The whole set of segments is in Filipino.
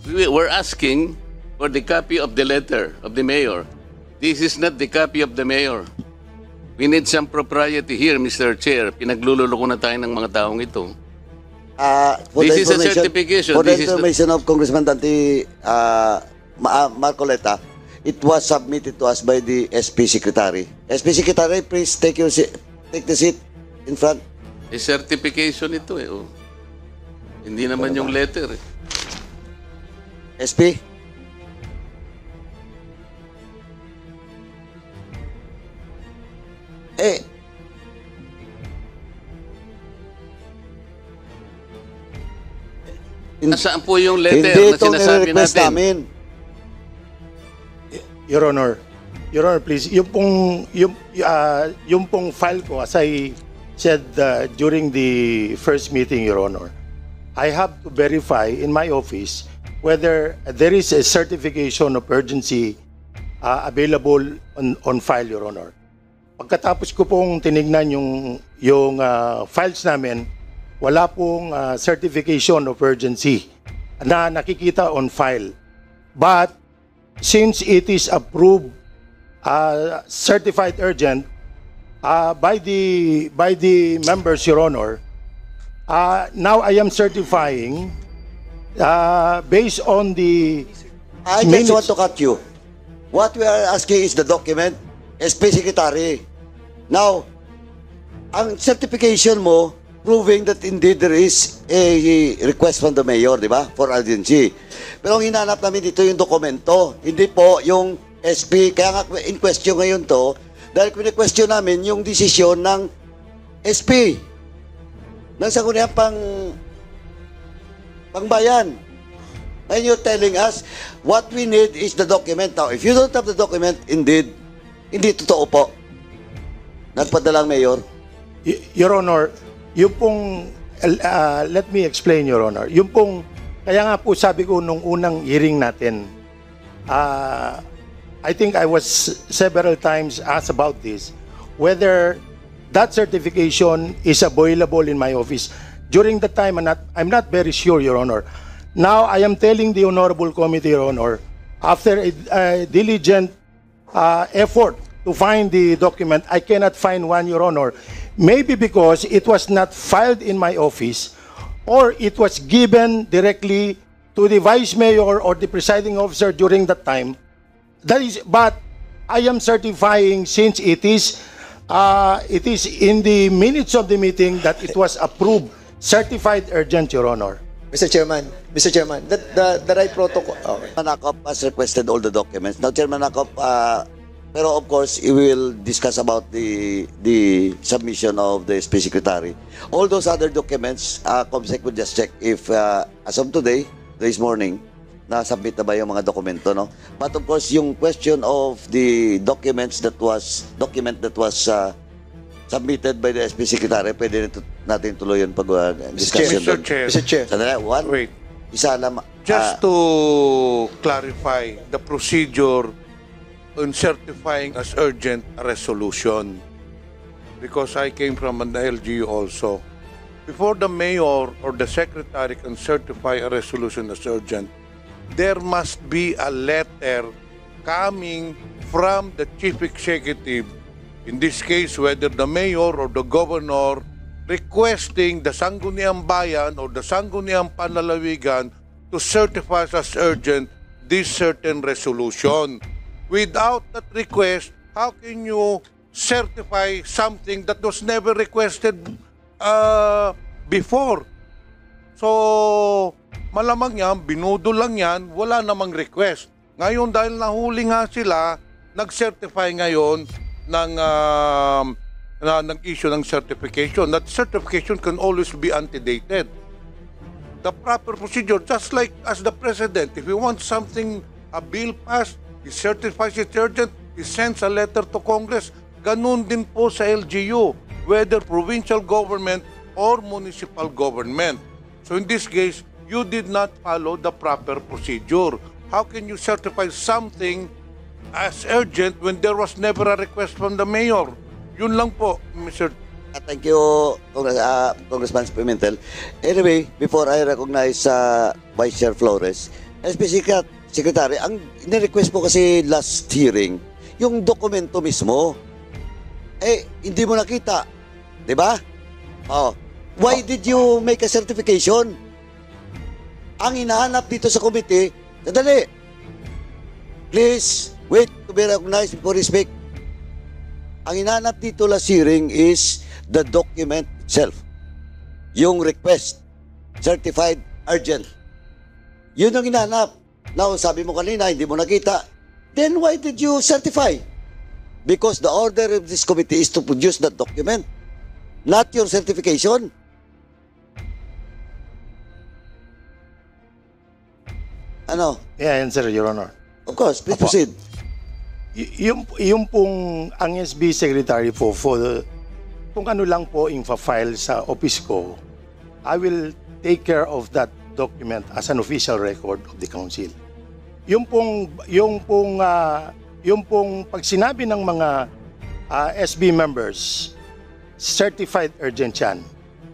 we're asking for the copy of the letter of the mayor. This is not the copy of the mayor. We need some propriety here, Mr. Chair. Pinaglululoko na tayo ng mga taong ito. This is a certification. For the This is information of Congressman Dante Marcoleta, it was submitted to us by the SP Secretary. SP Secretary, please take the seat in front. a certification ito eh. Oh. Hindi naman yung letter eh. SP? Nasaan po yung letter hindi na sinasabi request natin? namin. Your Honor, please, yung pong file ko, as I said during the first meeting, Your Honor, I have to verify in my office whether there is a certification of urgency available on file, Your Honor. Pagkatapos ko pong tinignan yung files namin, wala pong certification of urgency na nakikita on file. But since it is approved certified urgent by the members, Your Honor, now I am certifying based on the I just want to cut you. What we are asking is the document, SP Secretary. Now, ang certification mo, proving that indeed there is a request from the mayor, di ba? For urgency. Pero ang hinanap namin dito yung dokumento, hindi po yung SP. Kaya nga in question ngayon to, dahil question namin yung desisyon ng SP. Nang sangguniang pangbayan. And you're telling us, what we need is the document. Now, if you don't have the document, indeed, hindi totoo po. Nagpadalang mayor. Your Honor, yung pong, let me explain, Your Honor. Yung pong, kaya nga po sabi ko nung unang hearing natin, I think I was several times asked about this, whether that certification is available in my office. During the time, I'm not very sure, Your Honor. Now, I am telling the Honorable Committee, Your Honor, after a diligent effort to find the document, I cannot find one, Your Honor. Maybe because it was not filed in my office or it was given directly to the Vice Mayor or the presiding officer during that time. But I am certifying since it is in the minutes of the meeting that it was approved, certified urgent, Your Honor. Mr. Chairman, the right protocol. Okay. Manakop has requested all the documents. Now, Chairman Manakop, pero of course, we will discuss about the submission of the SP Secretary. All those other documents, COMSEC will just check if, as of today, this morning, na-submit na ba yung mga dokumento, no? But of course, yung question of the document that was submitted by the SP Secretary, pwede natin tuloy yung pag-discussion. Mr. Chair. Sandali, one. Wait. Isa lang. Just to clarify the procedure on certifying as urgent a resolution, because I came from an LGU also. Before the mayor or the secretary can certify a resolution as urgent, there must be a letter coming from the chief executive, in this case whether the mayor or the governor, requesting the Sangguniang Bayan or the Sangguniang Panlalawigan to certify as urgent this certain resolution. Without that request, how can you certify something that was never requested before? So, malamang yan, binudo lang yan, wala namang request. Ngayon, dahil nahuli nga sila, nag-certify ngayon ng issue ng certification. That certification can always be antedated. The proper procedure, just like as the President, if he wants something, a bill passed, he certifies it urgent, he sends a letter to Congress. Ganun din po sa LGU, whether provincial government or municipal government. So in this case, you did not follow the proper procedure. How can you certify something as urgent when there was never a request from the mayor? Yun lang po, Mr. Thank you, Congressman Pimentel. Anyway, before I recognize Vice Chair Flores, Secretary, ang nirequest mo kasi last hearing, yung dokumento mismo, hindi mo nakita. Di ba? Oh. Why did you make a certification? Ang hinahanap dito sa committee, sandali. Please, wait to be recognized before you speak. Ang hinahanap dito last hearing is the document itself. Yung request, certified urgent. Yun ang hinahanap. Now, sabi mo kanina, hindi mo nakita. Then why did you certify? Because the order of this committee is to produce that document, not your certification. Ano? Yeah, answer, Your Honor. Of course, please Apo. proceed. Yung pong ang SB Secretary po kung ano lang po yung file sa office ko, I will take care of that document as an official record of the council. Yung pong pag sinabi ng mga SB members, certified urgent yan,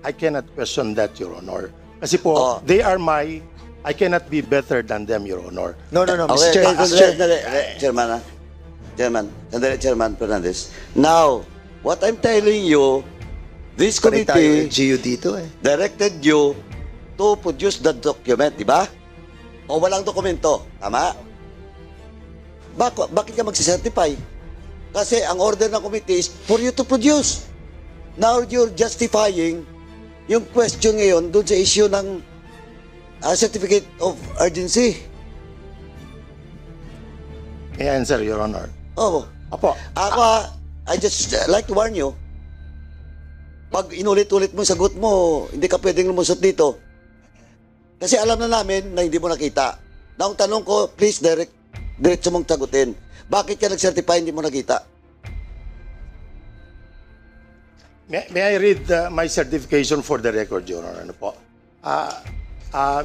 I cannot question that, Your Honor. Kasi po, they are I cannot be better than them, Your Honor. No, Mr. Okay, Chair. Chairman Fernandez. Now, what I'm telling you, this Panay tayo committee LGU dito eh. directed you to produce the document, di ba? O walang dokumento, tama? Bakit ka magsicertify? Kasi ang order ng committee is for you to produce. Now you're justifying yung question ngayon doon sa issue ng certificate of urgency. May I answer, Your Honor. Oh, Apo, I just like to warn you. Pag inulit-ulit mo sagot mo, hindi ka pwedeng lumusot dito. Kasi alam na namin na hindi mo nakita. Na ang tanong ko, please diretso mong sagutin. Bakit ka nag-certify hindi mo nakita? may I read my certification for the record, Your Honor? Ano po?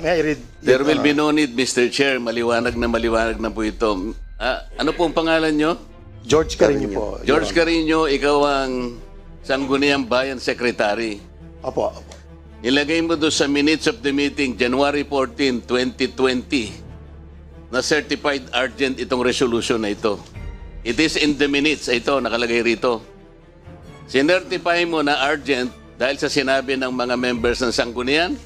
May I read? There Your will be Honor? no need, Mr. Chair. Maliwanag na po ito. Ano pong pangalan nyo? George Carino po. Your George Honor. Carino, ikaw ang Sangguniang Bayan Secretary. Opo. Ilagay mo doon sa minutes of the meeting, January 14, 2020, na certified urgent itong resolution na ito. It is in the minutes. Ito, nakalagay rito. Sinertify mo na urgent dahil sa sinabi ng mga members ng Sanggunian?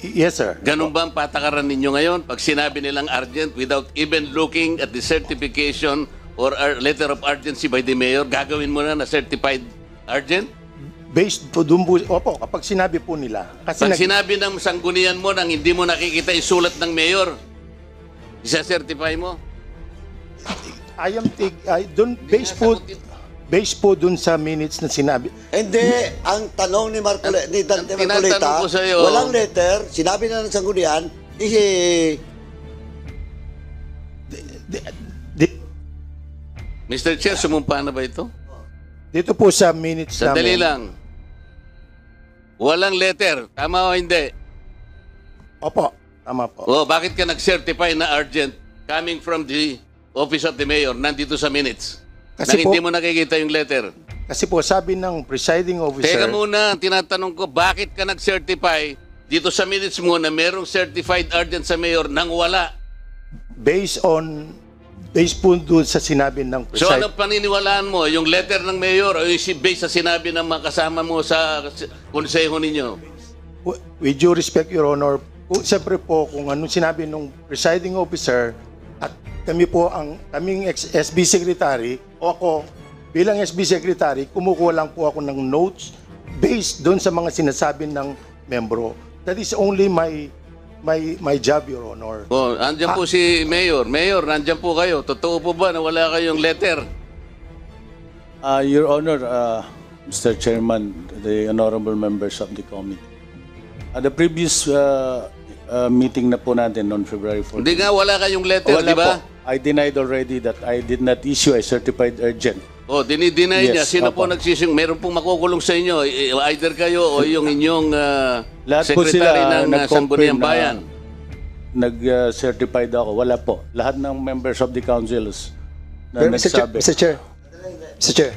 Yes, sir. Ganun ba ang patakaran ninyo ngayon? Pag sinabi nilang urgent without even looking at the certification or letter of urgency by the mayor, gagawin mo na certified urgent? Based po dun po, opo, kapag sinabi po nila. Kasi Pag sinabi ng Sanggunian mo nang hindi mo nakikita yung sulat ng mayor, isa-certify mo? based po dun sa minutes na sinabi. Hindi, ang tanong ni Dante tinatanong Marcoleta, ko sa'yo- walang letter, sinabi na ng sanggunian, Mr. Chair, sumumpa na ba ito? Dito po sa minutes Sandali namin. lang. Walang letter. Tama o hindi? Opo, tama po. O, bakit ka nag-certify na urgent coming from the office of the mayor nandito sa minutes? Kasi Nang hindi po- mo nakikita yung letter. Kasi po sabi ng presiding officer, Teka muna, tinatanong ko, bakit ka nag-certify dito sa minutes mo na merong certified urgent sa mayor nang wala? based po dun sa sinabi ng So presiding anong paniniwalaan mo? Yung letter ng mayor o yung based sa sinabi ng mga kasama mo sa konseho ninyo? With due respect, Your Honor, siyempre po kung anong sinabi ng presiding officer at kami po kaming SB Secretary o ako bilang SB Secretary, kumukuha lang po ako ng notes based doon sa mga sinasabi ng membro. That is only my job, Your Honor. Oh, andyan po si Mayor. Mayor, nandyan po kayo. Totoo po ba na wala kayong letter? Your Honor, Mr. Chairman, the honorable members of the committee. The previous meeting na po natin on February 14. Hindi nga, wala kayong letter, Wala di ba? po. I denied already that I did not issue a certified urgent. Oh, dinideny niya. Yes, Sino po opo. nagsising? Meron pong makukulong sa inyo. Either kayo o yung inyong Lahat po secretary sila ng Sangguniang Bayan. Nag-certified ako. Wala po. Lahat ng members of the councils na Pero nagsabi. Mr. Chair.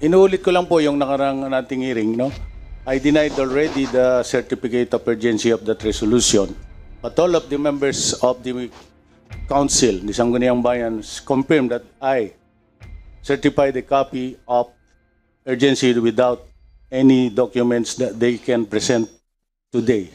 Inuulit ko lang po yung nakarang nating hearing, no? I denied already the certificate of urgency of that resolution. But all of the members of the council, the Sangguniang Bayan, confirmed that I certified a copy of urgency without any documents that they can present today.